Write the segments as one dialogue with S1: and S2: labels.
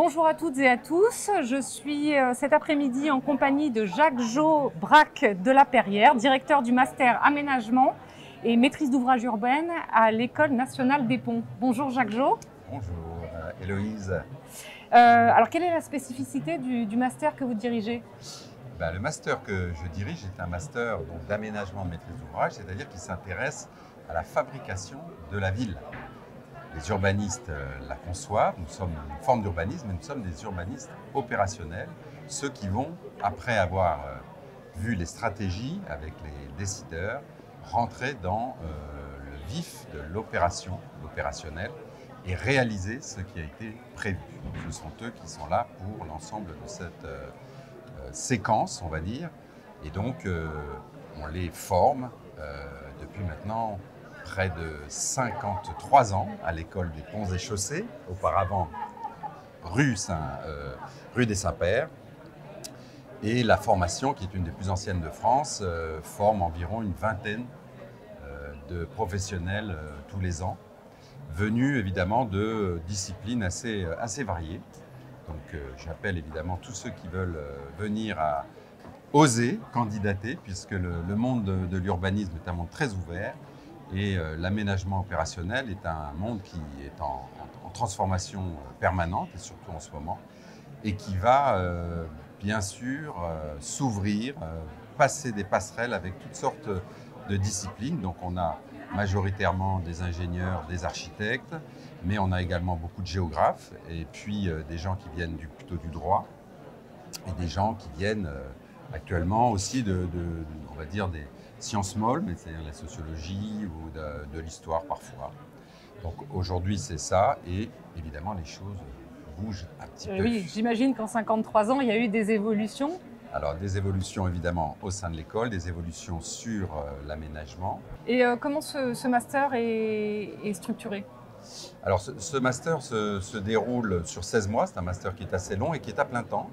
S1: Bonjour à toutes et à tous, je suis cet après-midi en compagnie de Jacques-Jo Braque de la Perrière, directeur du master aménagement et maîtrise d'ouvrage urbaine à l'École nationale des ponts. Bonjour Jacques-Jo.
S2: Bonjour Héloïse.
S1: Alors quelle est la spécificité du master que vous dirigez?
S2: Le master que je dirige est un master d'aménagement de maîtrise d'ouvrage, c'est-à-dire qui s'intéresse à la fabrication de la ville. Les urbanistes la conçoivent, nous sommes une forme d'urbanisme, mais nous sommes des urbanistes opérationnels, ceux qui vont, après avoir vu les stratégies avec les décideurs, rentrer dans le vif de l'opération, l'opérationnel, et réaliser ce qui a été prévu. Ce sont eux qui sont là pour l'ensemble de cette séquence, on va dire, et donc on les forme depuis maintenant près de 53 ans à l'école des Ponts et Chaussées, auparavant rue des Saints-Pères. Et la formation, qui est une des plus anciennes de France, forme environ une vingtaine de professionnels tous les ans, venus évidemment de disciplines assez variées. Donc j'appelle évidemment tous ceux qui veulent venir à oser candidater, puisque le monde de l'urbanisme est un monde très ouvert. Et l'aménagement opérationnel est un monde qui est en transformation permanente, et surtout en ce moment, et qui va bien sûr s'ouvrir, passer des passerelles avec toutes sortes de disciplines. Donc on a majoritairement des ingénieurs, des architectes, mais on a également beaucoup de géographes, et puis des gens qui viennent plutôt du droit, et des gens qui viennent actuellement aussi on va dire, des sciences molles, mais c'est-à-dire la sociologie ou de l'histoire parfois. Donc aujourd'hui c'est ça, et évidemment les choses bougent un petit peu.
S1: Oui, j'imagine qu'en 53 ans, il y a eu des évolutions.
S2: Alors des évolutions évidemment au sein de l'école, des évolutions sur l'aménagement.
S1: Et comment ce master est structuré?
S2: Alors ce master se déroule sur 16 mois, c'est un master qui est assez long et qui est à plein temps.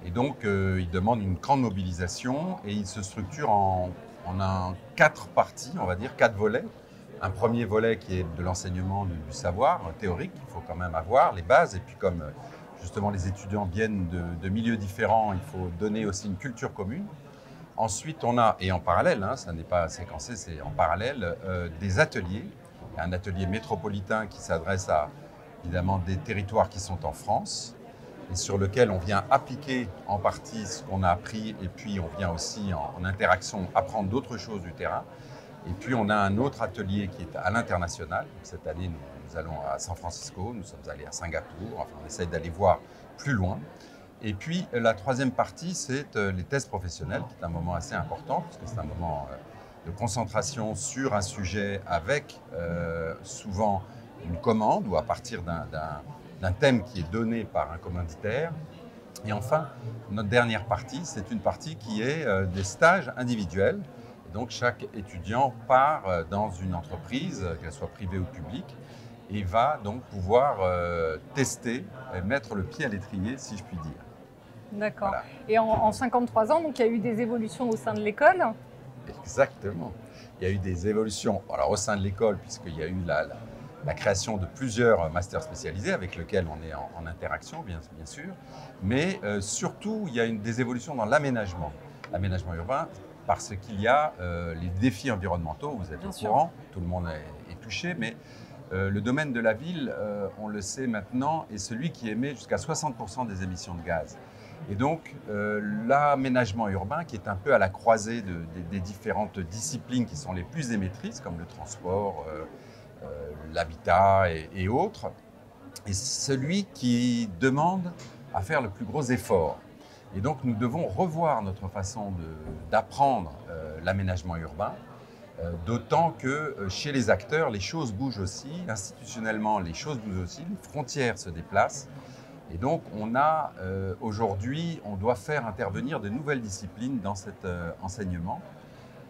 S2: Et donc il demande une grande mobilisation, et il se structure en 4 parties, on va dire 4 volets. Un premier volet qui est de l'enseignement du savoir théorique, il faut quand même avoir les bases, et puis comme justement les étudiants viennent de milieux différents, il faut donner aussi une culture commune. Ensuite on a, et en parallèle, ça n'est pas séquencé, c'est en parallèle, des ateliers. Il y a un atelier métropolitain qui s'adresse à évidemment des territoires qui sont en France, et sur lequel on vient appliquer en partie ce qu'on a appris, et puis on vient aussi en interaction apprendre d'autres choses du terrain. Et puis on a un autre atelier qui est à l'international. Cette année, nous allons à San Francisco, nous sommes allés à Singapour, enfin on essaie d'aller voir plus loin. Et puis la troisième partie, c'est les thèses professionnelles, qui est un moment assez important, parce que c'est un moment de concentration sur un sujet avec souvent une commande, ou à partir d'un thème qui est donné par un commanditaire. Et enfin, notre dernière partie, c'est une partie qui est des stages individuels. Et donc chaque étudiant part dans une entreprise, qu'elle soit privée ou publique, et va donc pouvoir tester, et mettre le pied à l'étrier, si je puis dire.
S1: D'accord.
S2: Voilà.
S1: Et en 53 ans, donc, il y a eu des évolutions au sein de l'école?
S2: Exactement. Il y a eu des évolutions au sein de l'école, puisqu'il y a eu la création de plusieurs masters spécialisés avec lesquels on est en interaction, bien sûr. Mais surtout, il y a des évolutions dans l'aménagement urbain, parce qu'il y a les défis environnementaux, vous êtes au courant, tout le monde est touché, mais le domaine de la ville, on le sait maintenant, est celui qui émet jusqu'à 60% des émissions de gaz. Et donc l'aménagement urbain, qui est un peu à la croisée des différentes disciplines qui sont les plus émettrices, comme le transport, l'habitat et autres, est celui qui demande à faire le plus gros effort. Et donc nous devons revoir notre façon d'apprendre l'aménagement urbain, d'autant que chez les acteurs, les choses bougent aussi, institutionnellement les choses bougent aussi, les frontières se déplacent. Et donc aujourd'hui, on doit faire intervenir de nouvelles disciplines dans cet enseignement.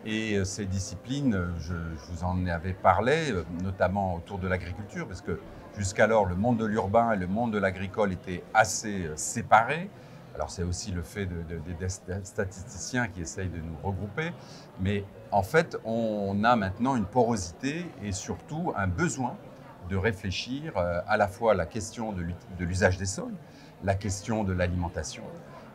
S2: Et ces disciplines, je vous en avais parlé, notamment autour de l'agriculture, parce que jusqu'alors, le monde de l'urbain et le monde de l'agricole étaient assez séparés. Alors c'est aussi le fait des statisticiens qui essayent de nous regrouper. Mais en fait, on a maintenant une porosité et surtout un besoin de réfléchir à la fois la question de l'usage des sols, la question de l'alimentation,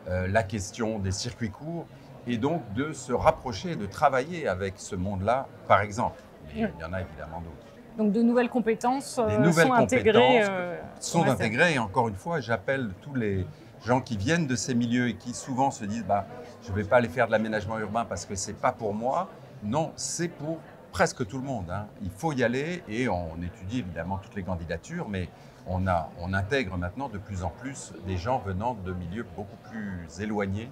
S2: la question des circuits courts, et donc de se rapprocher, de travailler avec ce monde-là, par exemple. Mais il y en a évidemment d'autres.
S1: Donc de nouvelles compétences sont intégrées.
S2: Et encore une fois, j'appelle tous les gens qui viennent de ces milieux et qui souvent se disent je ne vais pas aller faire de l'aménagement urbain parce que ce n'est pas pour moi. Non, c'est pour presque tout le monde. Il faut y aller et on étudie évidemment toutes les candidatures, mais on intègre maintenant de plus en plus des gens venant de milieux beaucoup plus éloignés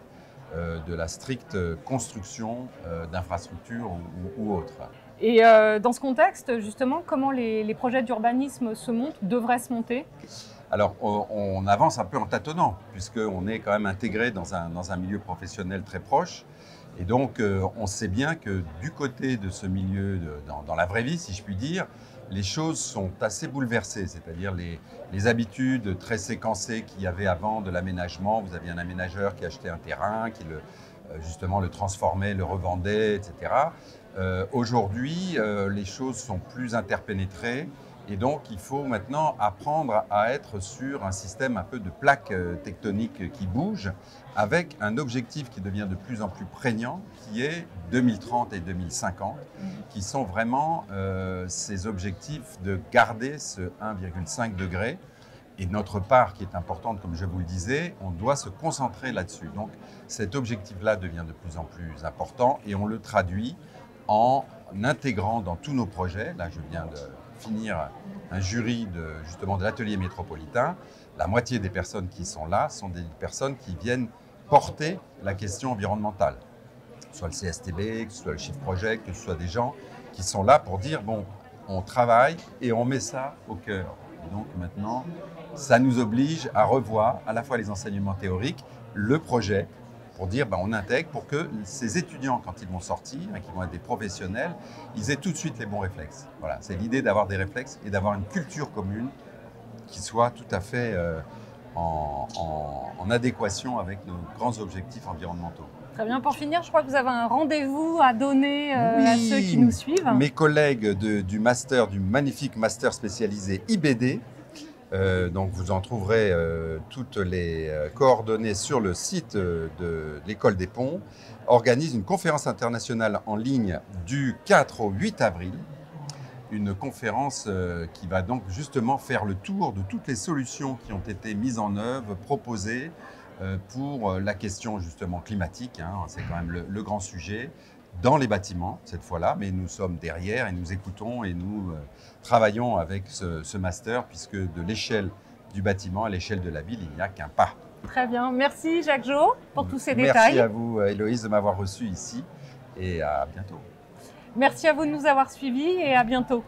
S2: de la stricte construction d'infrastructures ou autres.
S1: Et dans ce contexte, justement, comment les projets d'urbanisme se montent, devraient se monter?
S2: Alors, on avance un peu en tâtonnant, puisqu'on est quand même intégré dans un milieu professionnel très proche. Et donc, on sait bien que du côté de ce milieu, dans la vraie vie, si je puis dire, les choses sont assez bouleversées. C'est-à-dire les habitudes très séquencées qu'il y avait avant de l'aménagement. Vous aviez un aménageur qui achetait un terrain, qui justement le transformait, le revendait, etc. Aujourd'hui, les choses sont plus interpénétrées. Et donc, il faut maintenant apprendre à être sur un système un peu de plaques tectoniques qui bougent, avec un objectif qui devient de plus en plus prégnant, qui est 2030 et 2050, qui sont vraiment ces objectifs de garder ce 1,5 degré. Et notre part qui est importante, comme je vous le disais, on doit se concentrer là-dessus. Donc, cet objectif-là devient de plus en plus important et on le traduit en intégrant dans tous nos projets. Là, je viens de finir un jury justement de l'atelier métropolitain. La moitié des personnes qui sont là sont des personnes qui viennent porter la question environnementale. Que ce soit le CSTB, que ce soit le Shift Project, que ce soit des gens qui sont là pour dire bon, on travaille et on met ça au cœur. Et donc maintenant, ça nous oblige à revoir à la fois les enseignements théoriques, le projet, pour dire on intègre pour que ces étudiants, quand ils vont sortir, qui vont être des professionnels, ils aient tout de suite les bons réflexes. Voilà, c'est l'idée d'avoir des réflexes et d'avoir une culture commune qui soit tout à fait en adéquation avec nos grands objectifs environnementaux.
S1: Très bien. Pour finir, je crois que vous avez un rendez-vous à donner à ceux qui nous suivent.
S2: Mes collègues du magnifique master spécialisé IBD, donc vous en trouverez toutes les coordonnées sur le site de l'École des Ponts, organise une conférence internationale en ligne du 4 au 8 avril. Une conférence qui va donc justement faire le tour de toutes les solutions qui ont été mises en œuvre, proposées pour la question justement climatique. C'est quand même le grand sujet. Dans les bâtiments, cette fois-là, mais nous sommes derrière et nous écoutons et nous travaillons avec ce master, puisque de l'échelle du bâtiment à l'échelle de la ville, il n'y a qu'un pas.
S1: Très bien. Merci Jacques-Jo pour tous ces détails.
S2: Merci à vous, Héloïse, de m'avoir reçu ici et à bientôt.
S1: Merci à vous de nous avoir suivis et à bientôt.